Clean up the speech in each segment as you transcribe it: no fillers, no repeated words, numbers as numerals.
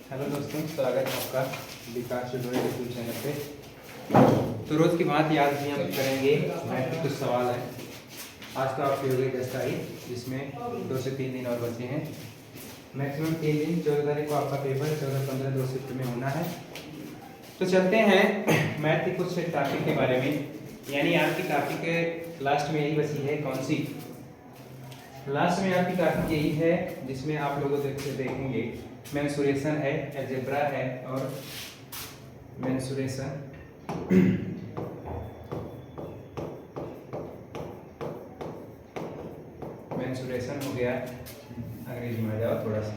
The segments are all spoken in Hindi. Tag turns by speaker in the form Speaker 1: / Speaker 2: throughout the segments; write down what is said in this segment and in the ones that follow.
Speaker 1: हेलो दोस्तों, स्वागत है आपका विकास ट्यूटोरियल यूट्यूब चैनल पे। तो रोज़ की बात याद भी हम करेंगे। मैथ के कुछ सवाल हैं। आज तो आप होंगे 10 तारीख, जिसमें 2 से 3 दिन और बचे हैं। मैक्सिमम 3 दिन, 14 तारीख को आपका पेपर, 14, 15, 2 शिफ्ट में होना है। तो चलते हैं मैथ के कुछ टॉपिक के बारे में। यानी आपकी टॉपिक लास्ट में यही बची है। कौन सी? लास्ट में आपकी टॉपिक यही है जिसमें आप लोगों से देखेंगे मेंसुरेशन है, अलजेब्रा है और मेंसुरेशन मेंसुरेशन हो गया। अंग्रेजी में आ जाओ थोड़ा सा।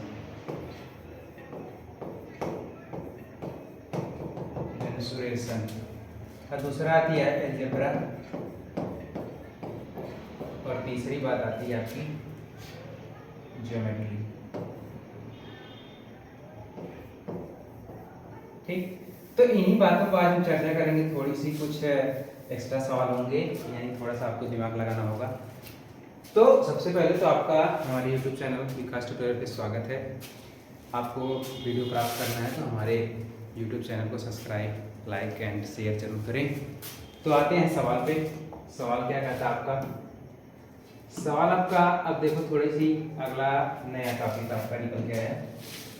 Speaker 1: मेंसुरेशन और दूसरा आती है अलजेब्रा और तीसरी बात आती है आपकी ज्योमेट्री। ठीक, तो इन्हीं बातों पर आज हम चर्चा करेंगे। थोड़ी सी कुछ एक्स्ट्रा सवाल होंगे, यानी थोड़ा सा आपको दिमाग लगाना होगा। तो सबसे पहले तो आपका हमारे YouTube चैनल विकास ट्यूटोरियल पे स्वागत है। आपको वीडियो प्राप्त करना है तो हमारे YouTube चैनल को सब्सक्राइब, लाइक एंड शेयर जरूर करें। तो आते हैं सवाल पे। सवाल क्या कहता है आपका? सवाल आपका, अब देखो थोड़ी सी अगला नया टॉपिक आपका निकल के आया है।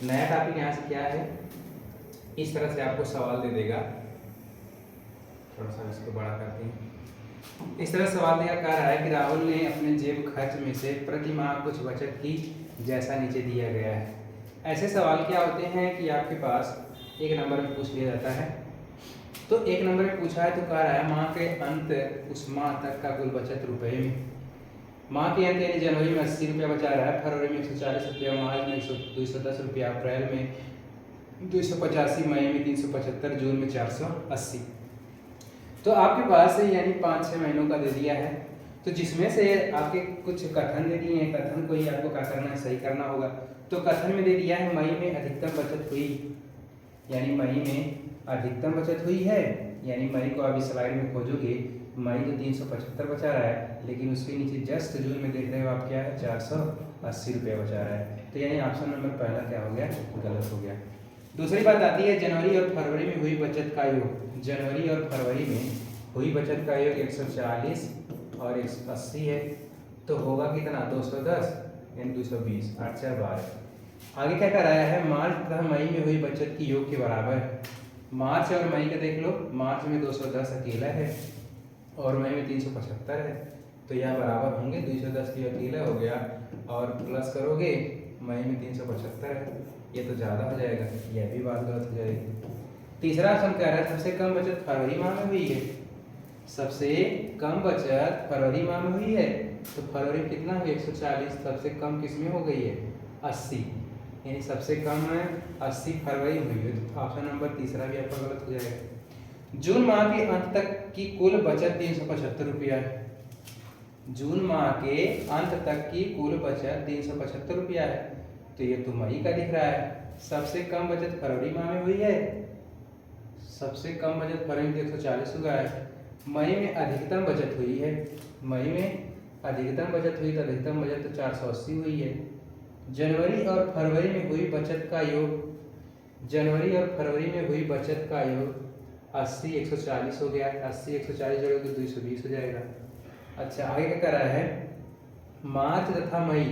Speaker 1: नया टॉपिक यहाँ से क्या है, इस तरह से आपको सवाल दे देगा। थोड़ा सा इसको बड़ा करते हैं। इस तरह सवाल दिया कह रहा है कि राहुल ने अपने जेब खर्च में से प्रति माह कुछ बचत की, जैसा नीचे दिया गया है। ऐसे सवाल क्या होते हैं कि आपके पास एक नंबर में पूछ लिया जाता है। तो एक नंबर में पूछा है तो कह रहा है माह के अंत उस माह तक का कुल बचत रुपए में। माह के अंत यानी जनवरी में 80 रुपया बचा रहा है, फरवरी में 140 रुपया, मार्च में 210 रुपया, अप्रैल में 285, मई में 375, जून में 480। तो आपके पास यानी 5-6 महीनों का दे दिया है। तो जिसमें से आपके कुछ कथन दे दिए हैं, कथन को ही आपको क्या करना है, सही करना होगा। तो कथन में दे दिया है मई में अधिकतम बचत हुई, यानी मई में अधिकतम बचत हुई है। यानी मई को अभी स्लाइड में खोजोगे, मई तो 375 बचा रहा है, लेकिन उसके नीचे जस्ट जून में देख रहे हो आप क्या है, 480 रुपया बचा रहा है। तो यानी ऑप्शन नंबर पहला क्या हो गया, गलत हो गया। दूसरी बात आती है जनवरी और फरवरी में हुई बचत का योग। जनवरी और फरवरी में हुई बचत का योग 140 और 180 है। तो होगा कितना, 210 यानी 220, 8 4 12। आगे क्या कर रहा है, मार्च तथा मई में हुई बचत की योग के बराबर है। मार्च और मई का देख लो, मार्च में 210 अकेला है और मई में 375 है। तो यह बराबर होंगे, 210 की अकेला हो गया और प्लस करोगे मई में 375 है, ये तो ज़्यादा हो जाएगा, यह भी बात गलत हो जाएगी। तीसरा ऑप्शन कह रहा है सबसे कम बचत फरवरी माह में हुई है। सबसे कम बचत फरवरी माह में हुई है। तो फरवरी में कितना हुआ, 140। सबसे कम किस में हो गई है, 80, यानी सबसे कम 80 फरवरी में हुई है। तो ऑप्शन नंबर तीसरा भी आपका गलत हो जाएगा। जून माह के अंत तक की कुल बचत 375 रुपया है। जून माह के अंत तक की कुल बचत 375 रुपया है। तो ये तो मई का दिख रहा है। सबसे कम बचत फरवरी माह में हुई है। सबसे कम बचत फरवरी में 140 हुआ है। मई में अधिकतम बचत हुई है। मई में अधिकतम बचत हुई तो अधिकतम बचत तो 480 हुई है। जनवरी और फरवरी में हुई बचत का योग, जनवरी और फरवरी में हुई बचत का योग 80 140 हो गया। 80 140 जोड़ोगे तो 220 हो जाएगा। अच्छा, आगे क्या कर रहा है, मार्च तथा मई,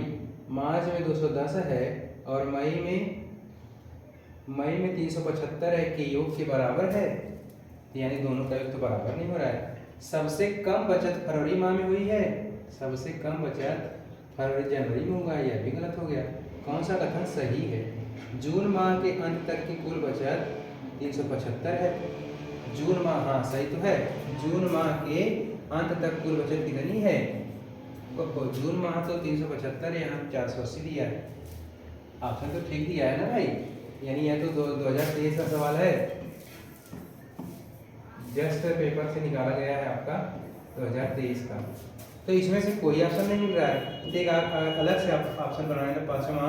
Speaker 1: मार्च में 210 है और मई में 375 है के योग के बराबर है, यानी दोनों का योग तो बराबर नहीं हो रहा है। सबसे कम बचत फरवरी माह में हुई है। सबसे कम बचत फरवरी जनवरी में होगा, यह भी गलत हो गया। कौन सा कथन सही है? जून माह के अंत तक की कुल बचत 375 है। जून माह, हाँ सही तो है। जून माह के अंत तक कुल बचत कितनी है? जून माह तो 375, यहाँ 480 दिया है। ऑप्शन तो ठीक दिया है ना भाई, यानी यह तो 2023 का सवाल है, जस्ट पेपर से निकाला गया है आपका 2023 का। तो इसमें से कोई ऑप्शन नहीं मिल रहा है। तो एक अलग से ऑप्शन बनाने का, पांचवा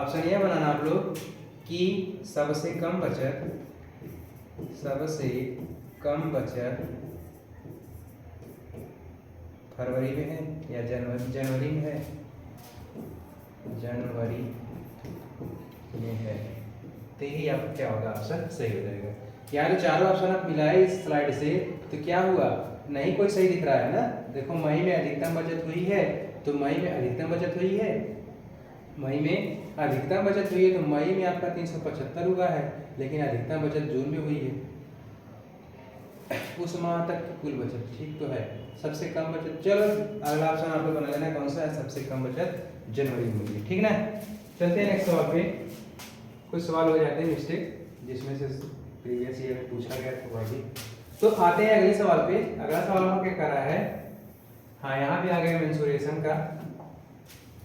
Speaker 1: ऑप्शन यह बनाना आप लोग कि सबसे कम बचत, सबसे कम बचत फरवरी में है या जनवरी में है, जनवरी में है। तो यही आपका क्या होगा, ऑप्शन सही हो जाएगा। यहाँ जो चारों ऑप्शन आप मिलाए इस स्लाइड से, तो क्या हुआ, नहीं कोई सही दिख रहा है ना। देखो मई में अधिकतम बचत हुई है, तो मई में अधिकतम बचत हुई है, मई में अधिकतम बचत हुई है, तो मई में आपका 375 हुआ है, लेकिन अधिकतम बचत जून में हुई है, उस माह तक की कुल बचत, ठीक तो है। सबसे कम बचत, चलो अगला ऑप्शन आप लोग बना लेना कौन सा है, सबसे कम बचत जनवरी में हुई है, ठीक ना। चलते हैं नेक्स्ट सवाल पे। कुछ सवाल हो जाते हैं मिस्टेक, जिसमें से प्रीवियस ईयर में पूछा गया था वह भी। तो आते हैं अगले सवाल पे। अगला सवाल हम क्या कर रहा है, हाँ यहाँ पे आ गया मेंसुरेशन का।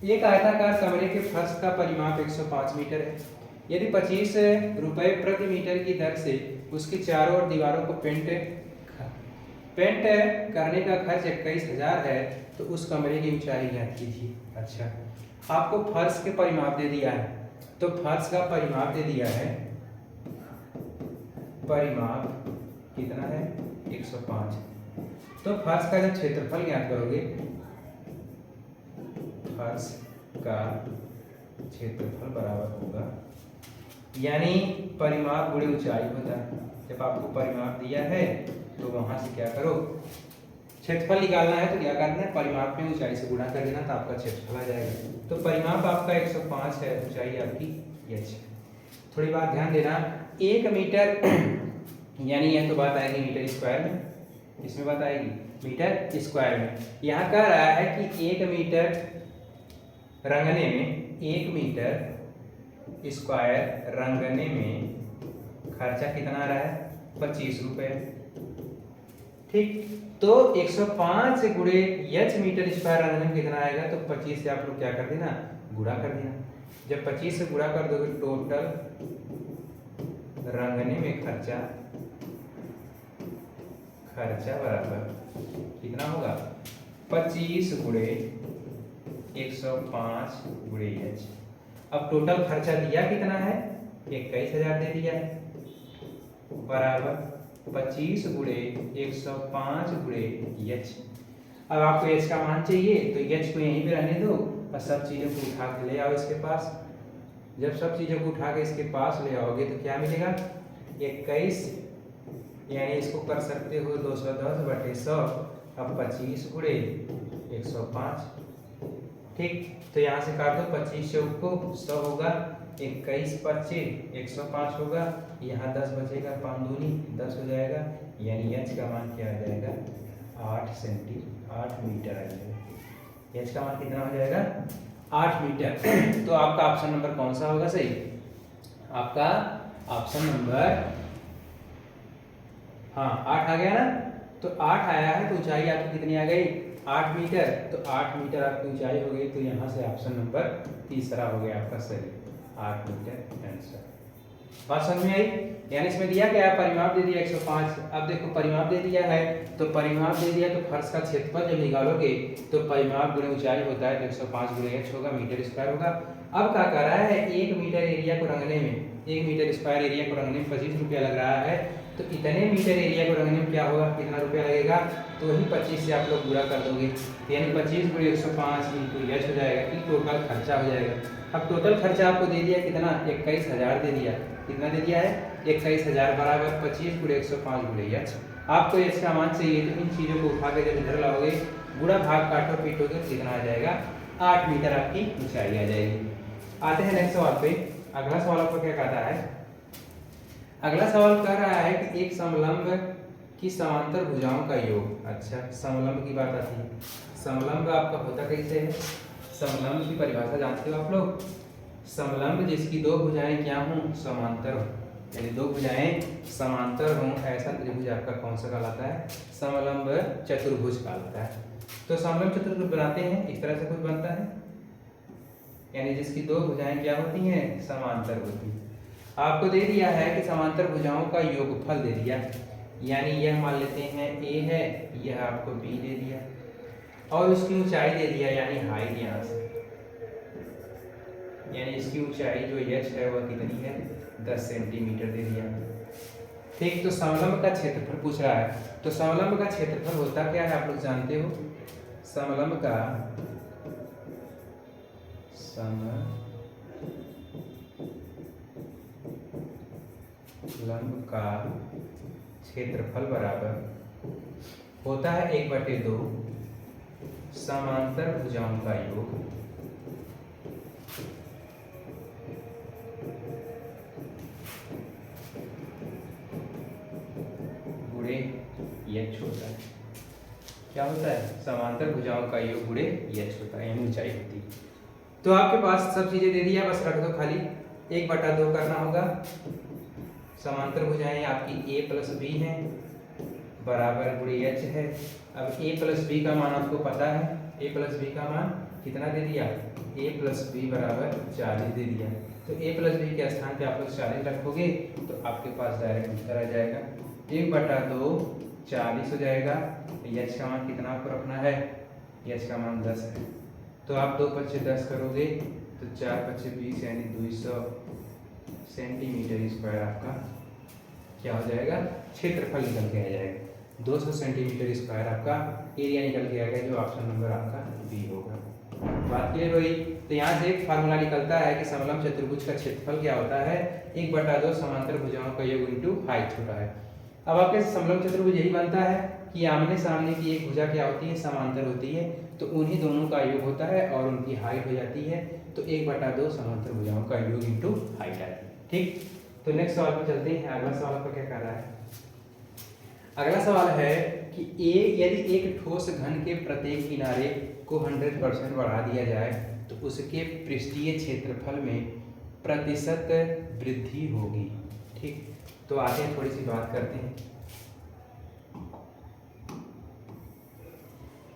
Speaker 1: एक आयताकार कमरे के फर्श का परिमाप 105 मीटर है। यदि 25 रुपए प्रति मीटर की दर से उसके चारों ओर दीवारों को पेंट करने का खर्च 21,000 है, तो उस कमरे की ऊंचाई ज्ञात कीजिए। अच्छा, आपको फर्श के परिमाप दे दिया है, तो फर्श का परिमाप दे दिया है, परिमाप कितना है 105। तो फर्श का जब क्षेत्रफल ज्ञात करोगे, फर्श का क्षेत्रफल बराबर होगा, यानी परिमाप गुणे ऊंचाई होता है। जब आपको परिमाप दिया है तो वहां से क्या करो, क्षेत्रफल निकालना है तो क्या करना है, परिमाप में ऊंचाई से गुणा कर देना, तो आपका क्षेत्रफल आ जाएगा। तो परिमाप आपका 105 है, ऊंचाई आपकी h। थोड़ी बात ध्यान देना, 1 मीटर यानी यह तो बात आएगी मीटर स्क्वायर में, इसमें बात आएगी मीटर स्क्वायर में। यहाँ कह रहा है कि 1 मीटर रंगने में, 1 मीटर स्क्वायर रंगने में खर्चा कितना आ रहा है, 25 रुपए, ठीक। तो 105 से गुणे h मीटर स्क्वायर रंगने में कितना आएगा, तो 25 से आप लोग क्या कर देना, गुणा कर देना। जब 25 से गुणा कर दोगे, टोटल रंगने में खर्चा बराबर कितना होगा, 25 गुणे 105 गुणे h। अब टोटल खर्चा दिया कितना है, 21,000 दे दिया है, बराबर 25 गुणे 105 गुणे h। अब आपको h का मान चाहिए, तो h को यहीं पे रहने दो और सब चीज़ों को उठा के ले आओ इसके पास। जब सब चीज़ों को उठा के इसके पास ले आओगे तो क्या मिलेगा, 21, यानी इसको कर सकते हो 210/100। अब 25 गुणे 105, ठीक। तो यहाँ से काट दो, 25 से को 100 होगा, 21 25 105 होगा, यहाँ 10 बचेगा, 5 दूनी 10 हो जाएगा, यानी h का मान क्या आ जाएगा, 8 मीटर आ जाएगा। h का मान कितना हो जाएगा, 8 मीटर। तो आपका ऑप्शन नंबर कौन सा होगा सही, आपका ऑप्शन नंबर, हाँ 8 आ गया ना। तो 8 आया है, तो ऊंचाई आपकी कितनी आ गई, 8 मीटर। तो 8 मीटर आपकी ऊंचाई हो गई, तो यहाँ से ऑप्शन नंबर तीसरा हो गया आपका सही, 8 मीटर आंसर। बात समझ में आई, यानी इसमें दिया क्या है, परिमाप दे दिया 105। अब देखो परिमाप दे दिया है, तो परिमाप दे दिया, तो फर्श का क्षेत्रफल जब निकालोगे तो परिमाप गुणे ऊंचाई होता है, तो 105 गुणे h होगा, मीटर स्क्वायर होगा। अब क्या कर रहा है, 1 मीटर एरिया को रंगने में, 1 मीटर स्क्वायर एरिया को रंगने में 25 रुपया लग रहा है, तो इतने मीटर एरिया को रंगने में क्या होगा, कितना रुपया लगेगा, तो वही 25 से आप लोग गुणा कर दोगे, यानी 25 गुणे 105 इंटू h हो जाएगा, कि टोटल खर्चा हो जाएगा। अब टोटल खर्चा आपको दे दिया कितना, 21,000 दे दिया, कितना दे दिया है, 21,000 बराबर 25 गुणे 105 गुणे h। आपको h का मान चाहिए, तो इन चीज़ों को उठा के जब इधर लाओगे, गुणा भाग काटो पीटोगे, कितना आ जाएगा, 8 मीटर आपकी ऊंचाई आ जाएगी। आते हैं नेक्स्ट सवाल पे। अगला सवाल आपको क्या कहता है, अगला सवाल कह रहा है कि एक समलंब की समांतर भुजाओं का योग। अच्छा, समलंब की बात आती है, समलंब आपका होता कैसे है, समलंब की परिभाषा जानते हो आप लोग, समलंब जिसकी दो भुजाएं क्या हों, समांतर हो, यानी दो भुजाएं समांतर हों, ऐसा त्रिभुज आपका कौन सा कहलाता है, समलंब चतुर्भुज कहलाता है। तो समलंब चतुर्भुज बनाते हैं, इस तरह से कुछ बनता है, यानी जिसकी दो भुजाएं क्या होती हैं, समांतर होती हैं। आपको दे दिया है कि समांतर भुजाओं का योगफल दे दिया, यानी यह मान लेते हैं a है, यह आपको b दे दिया, और उसकी ऊंचाई दे दिया, यानी हाइट यहाँ से, यानी इसकी ऊंचाई जो h है वह कितनी है, 10 सेंटीमीटर दे दिया, ठीक। तो समलंब का क्षेत्रफल पूछ रहा है, तो समलंब का क्षेत्रफल होता क्या है, आप लोग जानते हो, समलंब का लंब का क्षेत्रफल बराबर होता है 1/2 समांतर भुजाओं का योग गुणे h होता है। क्या होता है? समांतर भुजाओं का योग गुणे h होता है, यानी ऊंचाई होती है। तो आपके पास सब चीजें दे दिया, बस रख दो खाली। 1/2 करना होगा। समांतर भुजाएं आपकी a प्लस बी है बराबर गुणे h है। अब a प्लस बी का मान आपको पता है, a प्लस बी का मान कितना दे दिया? a प्लस बी बराबर 40 दे दिया। तो a प्लस बी के स्थान पे आप लोग 40 रखोगे तो आपके पास डायरेक्ट उत्तर आ जाएगा। 1/2 40 हो जाएगा। h का मान कितना आपको रखना है? h का मान 10 है। तो आप 2 पच्चे 10 करोगे तो 4 पच्चे 20 यानी 200 सेंटीमीटर स्क्वायर आपका क्या हो जाएगा? क्षेत्रफल निकल के आ जाएगा। 200 सेंटीमीटर स्क्वायर आपका एरिया निकल के आएगा, जो ऑप्शन नंबर आपका बी होगा। बात क्लियर हुई? तो यहाँ से एक फार्मूला निकलता है कि समलंब चतुर्भुज का क्षेत्रफल क्या होता है? 1/2 समांतर भुजाओं का योग इंटू हाइट होता है। अब आपके समलंब चतुर्भुज यही बनता है कि आमने सामने की एक भुजा क्या होती है? समांतर होती है, तो उन्हीं दोनों का योग होता है और उनकी हाइट हो जाती है। तो 1/2 समांतर भुजाओं का योग इंटू हाइट आती है। ठीक, तो नेक्स्ट सवाल पे चलते हैं। अगला सवाल आपका क्या कर रहा है? अगला सवाल है कि यदि एक ठोस घन के प्रत्येक किनारे को 100% बढ़ा दिया जाए तो उसके पृष्ठीय क्षेत्रफल में प्रतिशत वृद्धि होगी। ठीक, तो आगे थोड़ी सी बात करते हैं।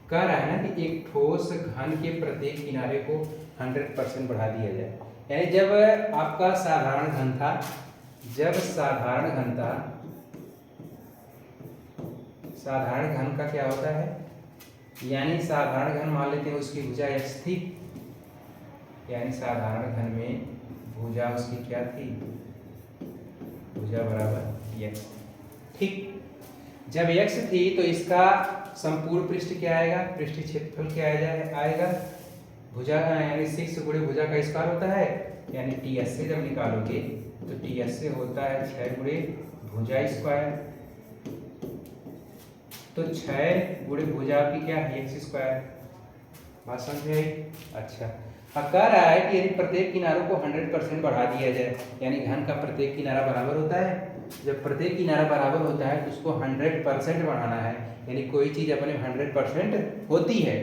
Speaker 1: कह रहा है ना कि एक ठोस घन के प्रत्येक किनारे को 100% बढ़ा दिया जाए, यानी जब आपका साधारण घन था, साधारण घन का क्या होता है? यानी साधारण घन मान लेते हैं उसकी भुजा x थी, यानी साधारण घन में भुजा उसकी क्या थी? भुजा बराबर x। ठीक, जब x थी तो इसका संपूर्ण पृष्ठ क्या आएगा? पृष्ठीय क्षेत्रफल क्या आएगा? भुजा यानी 6 गुणे भुजा का स्क्वायर होता है, यानी ts से जब निकालोगे तो ts से होता है 6 गुणे भुजा स्क्वायर। तो 6 गुणे भुजा की क्या है? x square. बात समझ आई? अच्छा, अब कह रहा है कि यदि प्रत्येक किनारों को 100% बढ़ा दिया जाए, यानी घन का प्रत्येक किनारा बराबर होता है। जब प्रत्येक किनारा बराबर होता है तो उसको 100% बढ़ाना है, यानी कोई चीज अपने में 100% होती है,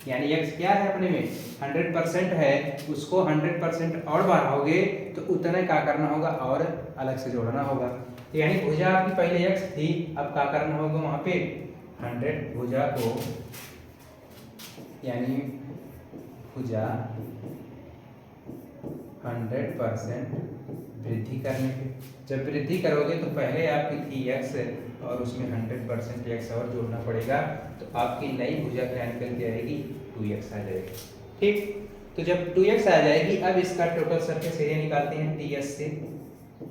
Speaker 1: यानी x क्या है अपने में? 100% है, उसको 100% और बढ़ाओगे तो उतना क्या करना होगा? और अलग से जोड़ना होगा। तो यानी भुजा आपकी पहले x थी, अब क्या करना होगा? वहां पे 100 भुजा को, यानी भुजा 100% वृद्धि करने पे, जब वृद्धि करोगे तो पहले आपकी थी x और उसमें 100% x और जोड़ना पड़ेगा, तो आपकी नई भुजा क्या निकल के आएगी? 2x आ जाएगी। ठीक, तो जब 2x आ जाएगी, अब इसका टोटल सरफेस एरिया निकालते हैं ts से।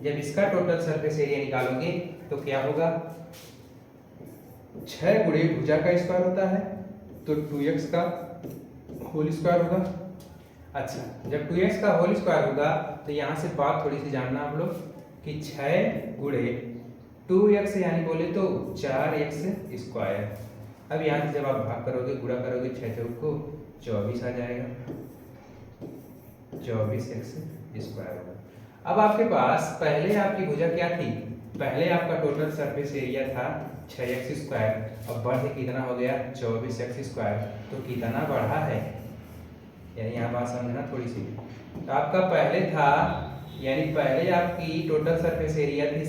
Speaker 1: जब इसका टोटल सरफेस एरिया निकालोगे तो क्या होगा? 6 गुणे भुजा का स्क्वायर होता है तो 2x का होल स्क्वायर होगा। अच्छा, जब 2x का होल स्क्वायर होगा तो यहाँ से बात थोड़ी सी जानना आप लोग कि 6 गुणे 2x यानी बोले तो 4x स्क्वायर। अब यहाँ से जब आप भाग करोगे, गुणा करोगे 6 चौक को 24 आ जाएगा, 24x स्क्वायर होगा। अब आपके पास पहले आपकी भुजा क्या थी? पहले आपका टोटल सरफेस एरिया था 6x स्क्वायर, अब बढ़ के कितना हो गया? 24x square. तो कितना बढ़ा है? यानी यहाँ बात समझना थोड़ी सी। तो आपका पहले था, यानी पहले आपकी टोटल सरफेस एरिया थी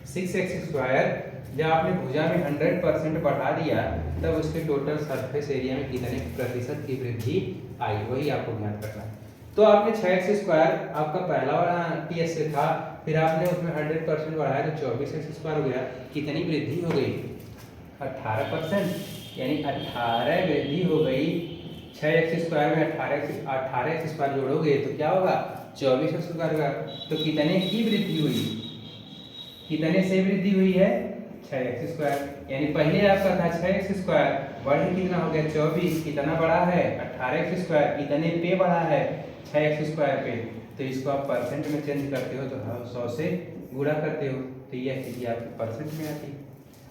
Speaker 1: 6x स्क्वायर। जब आपने भुजा में 100% बढ़ा दिया तब उसके टोटल सरफेस एरिया में कितने प्रतिशत की वृद्धि आई, वही आपको ज्ञात करना है। तो आपने 6x स्क्वायर आपका पहला वाला ts से था, फिर आपने उसमें 100% बढ़ाया तो 24x स्क्वायर हो गया। कितनी वृद्धि हो गई? 18%, यानी 18 वृद्धि हो गई। 6x स्क्वायर में 18x स्क्वायर जोड़ोगे तो क्या होगा? 24x स्क्वायर होगा। तो कितने की वृद्धि हुई? कितने से वृद्धि हुई है? 6x square. यानी पहले आपका था 6x स्क्वायर, बढ़ कितना हो गया? 24। कितना बढ़ा है? 18x square. कितने पे बढ़ा है? 6x स्क्वायर पे। तो इसको आप परसेंट में चेंज करते हो तो 100 से गुणा करते हो तो यह स्थिति आपकी परसेंट में आती है।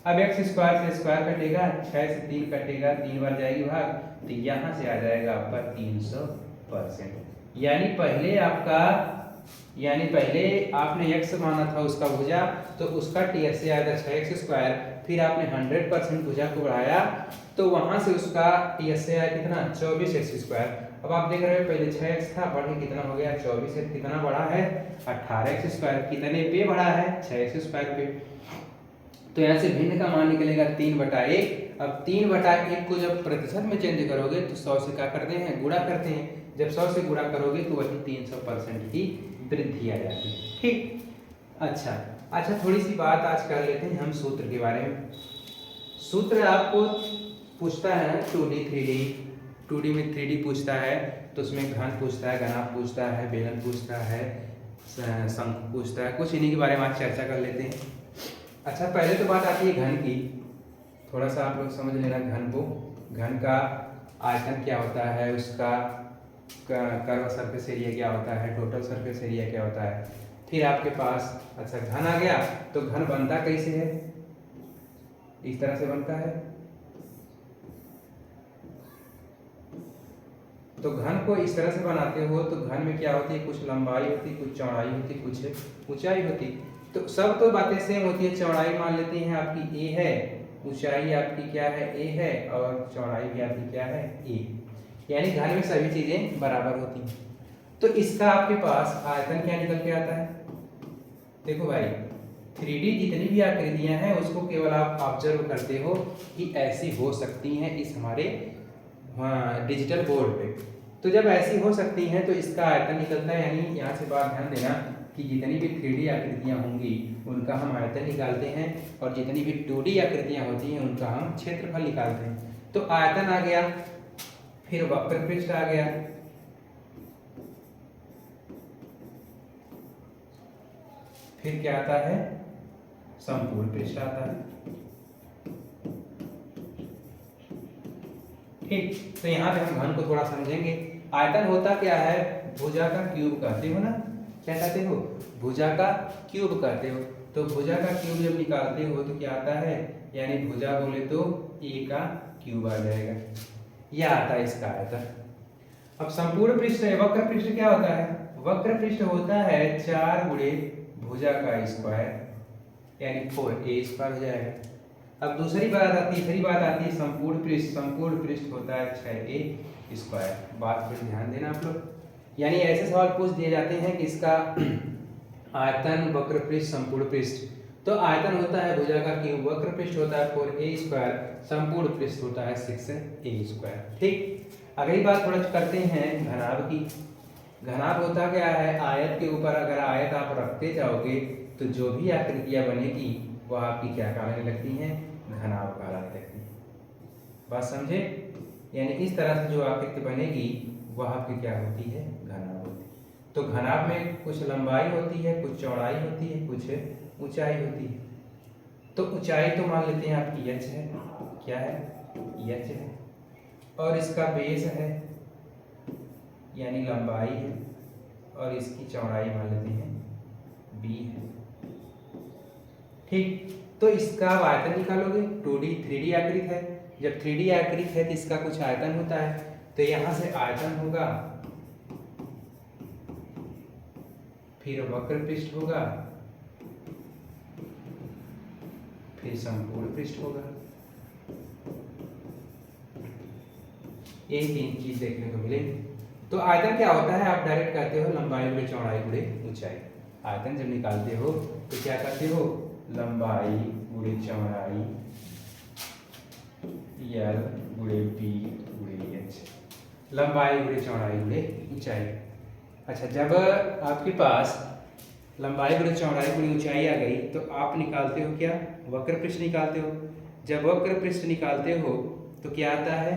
Speaker 1: अब x स्क्वायर से स्क्वायर कटेगा, 6 से 3 कटेगा, 3 बार जाएगी भाग, तो यहाँ से आ जाएगा आपका 300%। यानी पहले आपने x माना था उसका भुजा, तो उसका टीएस से आया था 6x स्क्वायर, फिर आपने 100% भुजा को बढ़ाया तो वहां से उसका टीएस से आया कितना 24x स्क्वायर। अब आप देख रहे हो पहले 6x था, बढ़ के कितना हो गया 24x, कितना बढ़ा है 18x स्क्वायर। कितने पे बढ़ा है 6x स्क्वायर पे। तो यहाँ से भिन्न का मान निकलेगा 3/1। अब 3/1 को जब प्रतिशत में चेंज करोगे तो 100 से क्या करते हैं गुणा करते हैं, जब 100 से गुणा करोगे तो वही 300% की वृद्धि आ जाती है। ठीक, अच्छा थोड़ी सी बात आज कर लेते हैं हम सूत्र के बारे में। सूत्र आपको पूछता है 2D 3D, 2D में 3D पूछता है तो उसमें घन पूछता है, घनाभ पूछता है, बेलन पूछता है, शंकु पूछता है, कुछ इन्हीं के बारे में आज चर्चा कर लेते हैं। अच्छा, पहले तो बात आती है घन की, थोड़ा सा आप लोग समझ लेना घन को। घन का आयतन क्या होता है, उसका कर्व सरफेस एरिया क्या होता है, टोटल सरफेस एरिया क्या होता है। फिर आपके पास अच्छा घन आ गया तो घन बनता कैसे है, इस तरह से बनता है। तो घन को इस तरह से बनाते हो तो घन में क्या होती है, कुछ लंबाई होती, कुछ चौड़ाई होती, कुछ ऊंचाई होती। तो सब तो बातें सेम होती है। चौड़ाई मान लेते हैं आपकी a है, ऊंचाई आपकी क्या है a है, और चौड़ाई भी आपकी क्या है a, यानी घन में सभी चीजें बराबर होती हैं। तो इसका आपके पास आयतन क्या निकल के आता है, देखो भाई 3D जितनी भी आकृतियां हैं उसको केवल आप ऑब्जर्व करते हो कि ऐसी हो सकती हैं इस हमारे डिजिटल बोर्ड पे। तो जब ऐसी हो सकती हैं तो इसका आयतन निकलता है, यानी यहाँ से बात ध्यान देना कि जितनी भी 3D आकृतियां होंगी उनका हम आयतन निकालते हैं, और जितनी भी 2D आकृतियां होती हैं उनका हम क्षेत्रफल निकालते हैं। तो आयतन आ गया, फिर वक्र पृष्ठ आ गया, फिर क्या आता है संपूर्ण पृष्ठ आता है। ठीक, तो यहाँ पे हम घन को थोड़ा समझेंगे। आयतन होता क्या है, भुजा का क्यूब कहते हो ना, क्या कहते हो, भुजा का क्यूब कहते हो। तो भुजा का क्यूब जब निकालते हो तो क्या आता है, यानी भुजा बोले तो a का क्यूब आ जाएगा, यह आता है इसका आयतन। अब संपूर्ण पृष्ठ है, वक्र पृष्ठ क्या होता है, वक्र पृष्ठ होता है 4 गुणे भुजा का स्क्वायर, यानी 4a स्क्वायर हो जाएगा। अब तीसरी बात आती है संपूर्ण पृष्ठ। संपूर्ण पृष्ठ होता है 6a स्क्वायर। बात पर ध्यान देना आप लोग, यानी ऐसे सवाल पूछ दिए जाते हैं कि इसका आयतन, वक्र पृष्ठ, संपूर्ण पृष्ठ। तो आयतन होता है भुजा का क्यूब, वक्र पृष्ठ होता है 4a स्क्वायर, संपूर्ण पृष्ठ होता है 6a स्क्वायर। ठीक, अगली बात थोड़ा करते हैं घनाभ की। घनाभ होता क्या है, आयत के ऊपर अगर आयत आप रखते जाओगे तो जो भी आकृतियां बनेगी वह आपकी क्या कहलाने लगती हैं, घनाभ कहलाने लगती है। बात समझे, यानी इस तरह से जो आकृति बनेगी वह आपकी क्या होती है, घनाभ होती है। तो घनाभ में कुछ लंबाई होती है, कुछ चौड़ाई होती है, कुछ ऊंचाई होती है। तो ऊंचाई तो मान लेते हैं आपकी h है, क्या है h है, और इसका बेस है यानी लंबाई है, और इसकी चौड़ाई मान लेते हैं b है। ठीक, तो इसका आयतन निकालोगे, 2D 3D आकृति है, जब 3D आकृति है तो इसका कुछ आयतन होता है, तो यहां से आयतन होगा, फिर वक्र पृष्ठ होगा, फिर संपूर्ण पृष्ठ होगा। यही 3 चीज देखने को मिलेंगे। तो आयतन क्या होता है, आप डायरेक्ट कहते हो लंबाई गुणे चौड़ाई गुणे ऊंचाई। आयतन जब निकालते हो तो क्या कहते हो, लंबाई गुणे चौड़ाई L गुणे B गुणे H, लंबाई गुणे चौड़ाई गुणे ऊंचाई। अच्छा, जब आपके पास लंबाई गुणे चौड़ाई गुणे ऊंचाई आ गई तो आप निकालते हो क्या, वक्र पृष्ठ निकालते हो। जब वक्र पृष्ठ निकालते हो तो क्या आता है,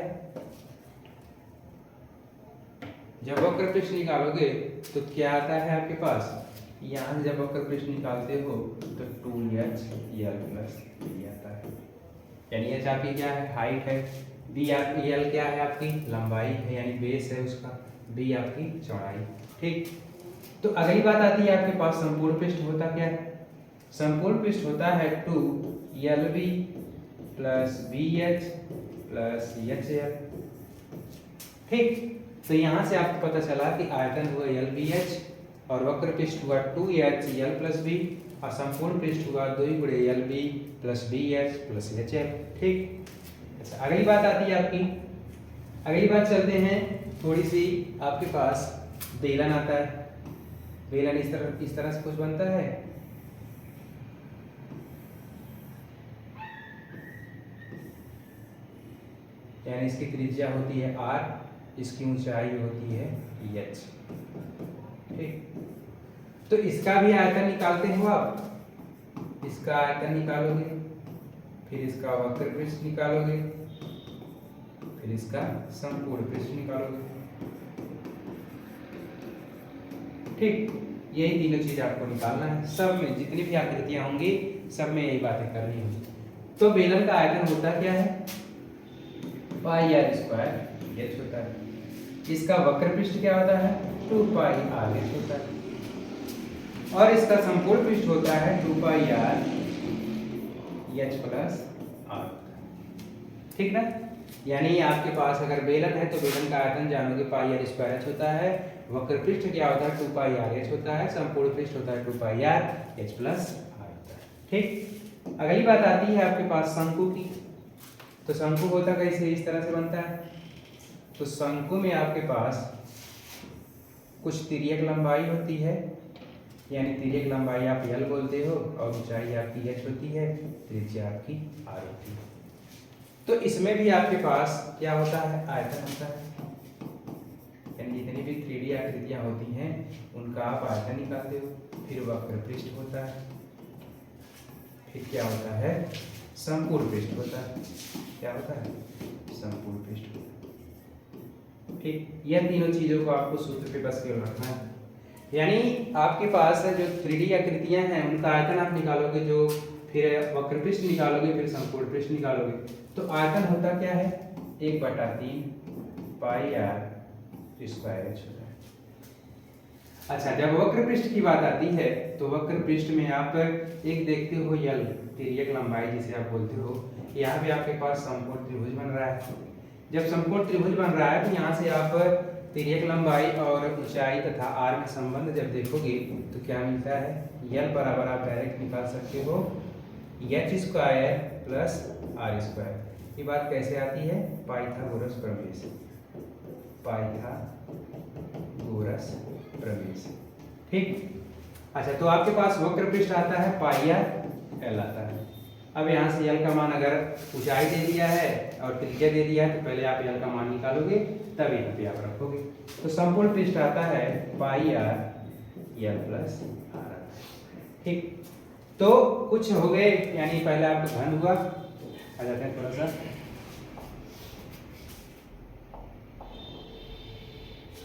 Speaker 1: जब वक्र पृष्ठ निकालोगे तो क्या आता है आपके पास, यहाँ जब वक्र पृष्ठ निकालते हो तो 2HL प्लस B आता है, यानी h आपकी क्या है, हाइट है, b आपकी l क्या है, आपकी लंबाई है यानी बेस है उसका, b आपकी चौड़ाई। ठीक, तो अगली बात आती है आपके पास संपूर्ण पृष्ठ होता क्या है, संपूर्ण पृष्ठ होता है 2LB plus BH plus HL। ठीक, तो यहाँ से आपको पता चला कि आयतन हुआ LBH और वक्र पृष्ठ हुआ 2HL प्लस B और संपूर्ण पृष्ठ हुआ 2 गुणे LB plus BH plus HL। ठीक, अच्छा अगली बात आती है आपकी, अगली बात चलते हैं थोड़ी सी। आपके पास बेलन आता है, बेलन इस तरह से कुछ बनता है। यानी इसकी त्रिज्या होती है R, इसकी ऊंचाई होती है H। ठीक, तो इसका भी आयतन निकालते हो आप, इसका आयतन निकालोगे, फिर इसका वक्र पृष्ठ निकालोगे, फिर इसका संपूर्ण पृष्ठ निकालोगे। ठीक, यही तीनों चीज आपको निकालना है। सब में जितनी भी आकृतियां होंगी सब में यही बातें करनी होगी। तो बेलन का आयतन होता क्या है, पाई आर स्क्वायर एच होता है। इसका वक्र पृष्ठ क्या होता है, 2 पाई आर एच होता है। और इसका संपूर्ण पृष्ठ होता है 2 पाई आर एच प्लस आर। ठीक ना, यानी आपके पास अगर बेलन है तो बेलन का आयतन जानोगे पाई आर स्क्वायर एच होता है, वक्र पृष्ठ क्या होता है 2 पाई आर एच होता है, संपूर्ण पृष्ठ होता है 2 पाई आर एच प्लस आर होता है। ठीक, अगली बात आती है आपके पास शंकु की। तो शंकु होता कैसे, इस तरह से बनता है। तो शंकु में आपके पास कुछ तिर्यक लंबाई होती है, यानी तिर्यक लंबाई आप L बोलते हो और ऊंचाई आपकी H होती है, त्रिज्या आपकी R होती है। तो इसमें भी आपके पास क्या होता है, आयतन होता है। यानी जितनी भी 3D आकृतियां होती हैं उनका आप आयतन निकालते हो। फिर वक्र पृष्ठ होता है, फिर क्या होता है, संपूर्ण पृष्ठ होता है। क्या होता है, संपूर्ण पृष्ठ होता है। ठीक, यह तीनों चीजों को आपको सूत्र पे बस केवल रखना है। यानी आपके पास जो 3D आकृतियां हैं उनका आयतन आप निकालोगे, जो फिर वक्र पृष्ठ निकालोगे, फिर संपूर्ण पृष्ठ निकालोगे। तो आयतन होता क्या है, 1/3 पाई आर स्क्वायर एच होता है। अच्छा, जब वक्र पृष्ठ की बात आती है तो वक्र पृष्ठ में आप एक देखते हो L, तिर्यक लंबाई जिसे आप बोलते हो। यहाँ भी आपके पास संपूर्ण त्रिभुज बन रहा है। जब संपूर्ण त्रिभुज बन रहा है तो यहाँ से आप तिर्यक लंबाई और ऊंचाई तथा R में संबंध जब देखोगे तो क्या मिलता है, L बराबर आप डायरेक्ट निकाल सकते हो H square plus R square. ये बात कैसे आती है, पाइथागोरस प्रमेय से। पाइथागोरस प्रमेय से। ठीक, अच्छा तो आपके पास वक्र पृष्ठ आता है पाई आर L आता है। अब यहाँ से L का मान अगर ऊंचाई दे दिया है और त्रिज्या दे दिया है तो पहले आप L का मान निकालोगे, तब यहाँ पे आप रखोगे। तो संपूर्ण पृष्ठ आता है पाई आर L प्लस आर। ठीक, तो कुछ हो गए, यानी पहले आपका घन हुआ। आ जाते हैं थोड़ा सा,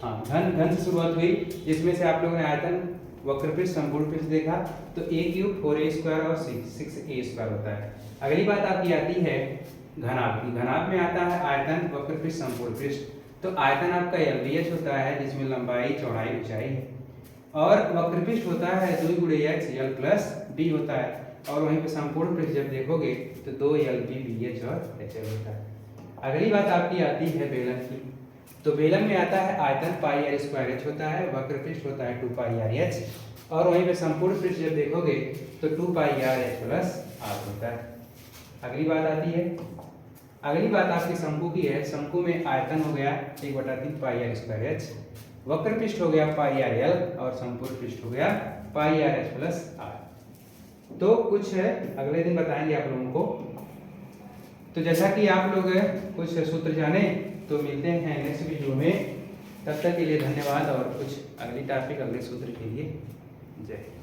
Speaker 1: हाँ घन से शुरुआत हुई, जिसमें से आप लोगों ने आयतन, वक्र पृष्ठ, संपूर्ण पृष्ठ देखा। तो A³ 4A स्क्वायर और 6A स्क्वायर होता है। अगली बात आपकी आती है घनाभ की। घनाभ में आता है आयतन, वक्र पृष्ठ, संपूर्ण पृष्ठ। तो आयतन आपका LBH होता है, जिसमें लंबाई, चौड़ाई, ऊंचाई है। और वक्र पृष्ठ होता है 2 गुणे H L प्लस B होता है। और वहीं पे संपूर्ण पृष्ठ जब देखोगे तो 2LB BH और HL होता है। अगली बात आपकी आती है बेलन की। तो बेलन में आता है आयतन पाई आर स्क्वायर एच होता है, वक्र पृष्ठ होता है 2 पाई आर एच, और वहीं पे संपूर्ण पृष्ठ जब देखोगे तो 2 पाई आर एच प्लस आर होता है। अगली बात आती है, अगली बात आपकी शंकु की है। शंकु में आयतन हो गया 1/3 पाई आर स्क्वायर एच, वक्र पृष्ठ हो गया पाई आर एल और संपूर्ण पृष्ठ हो गया पाई आर एच प्लस आर। तो कुछ है अगले दिन बताएंगे आप लोगों को। तो जैसा कि आप लोग कुछ सूत्र जाने, तो मिलते हैं नेक्स्ट वीडियो में। तब तक के लिए धन्यवाद, और कुछ अगली टॉपिक, अगले सूत्र के लिए जय हिंद।